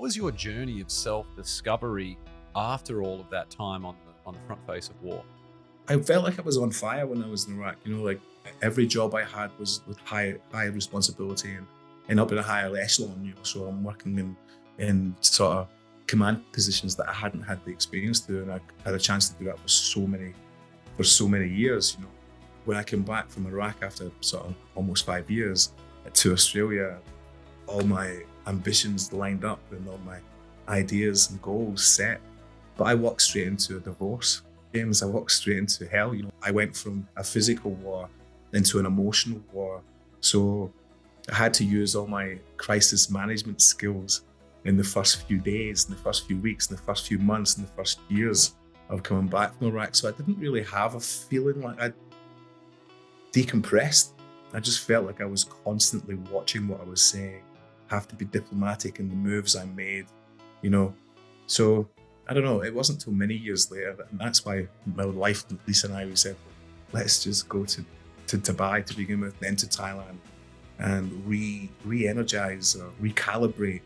What was your journey of self-discovery after all of that time on the front face of war? I felt like I was on fire when I was in Iraq. Like every job I had was with high responsibility and up in a higher echelon. So I'm working in sort of command positions that I hadn't had the experience to, and I had a chance to do that for so many years. When I came back from Iraq after sort of almost 5 years to Australia, all my ambitions lined up and all my ideas and goals set. But I walked straight into a divorce. James, I walked straight into hell. I went from a physical war into an emotional war. So I had to use all my crisis management skills in the first few days, in the first few weeks, in the first few months, in the first years of coming back from Iraq. So I didn't really have a feeling like I decompressed. I just felt like I was constantly watching what I was saying, have to be diplomatic in the moves I made, you know. So I don't know, it wasn't until many years later, and that's why my wife, Lisa, and I, we said, let's just go to Dubai to begin with, then to Thailand, and re-energize or recalibrate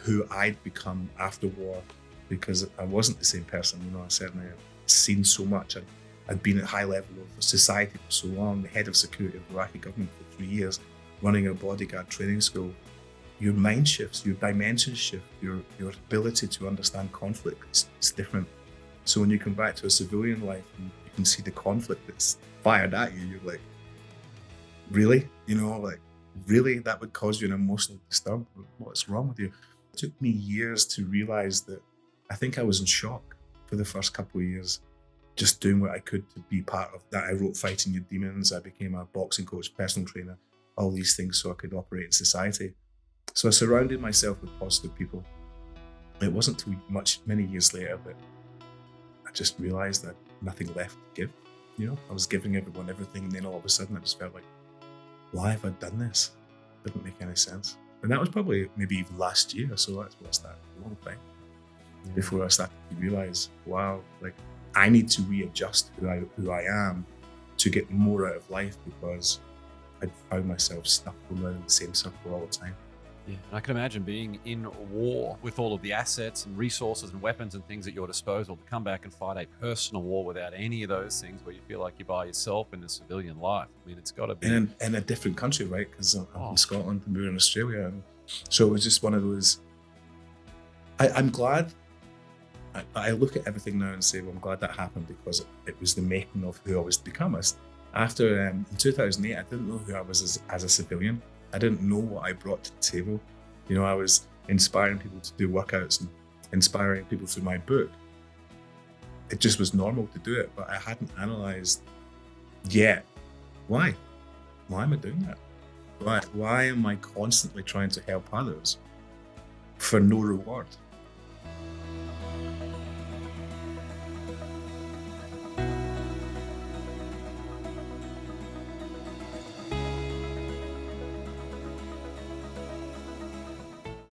who I'd become after war, because I wasn't the same person. I certainly had seen so much. I'd been at high level of society for so long, the head of security of the Iraqi government for 3 years, running a bodyguard training school. Your mind shifts, your dimensions shift, your ability to understand conflict is different. So when you come back to a civilian life and you can see the conflict that's fired at you, you're like, really? Really? That would cause you an emotional disturb? What's wrong with you? It took me years to realize that I think I was in shock for the first couple of years, just doing what I could to be part of that. I wrote Fighting Your Demons. I became a boxing coach, personal trainer, all these things so I could operate in society. So I surrounded myself with positive people. It wasn't until many years later that I just realized that nothing left to give. I was giving everyone everything, and then all of a sudden I just felt like, why have I done this? It didn't make any sense. And that was probably maybe even last year. So that's what's that, a long time before I started to realize, wow, like I need to readjust who I am to get more out of life, because I'd found myself stuck around the same circle all the time. Yeah, and I can imagine being in war with all of the assets and resources and weapons and things at your disposal, to come back and fight a personal war without any of those things, where you feel like you're by yourself in the civilian life. I mean, it's got to be in a different country, right? Because I'm in Scotland and we were in Australia, and so it was just one of those. I'm glad. I look at everything now and say, well, I'm glad that happened, because it was the making of who I was to become. After in 2008, I didn't know who I was as a civilian. I didn't know what I brought to the table. I was inspiring people to do workouts and inspiring people through my book. It just was normal to do it, but I hadn't analyzed yet why. Why am I doing that? Why am I constantly trying to help others for no reward?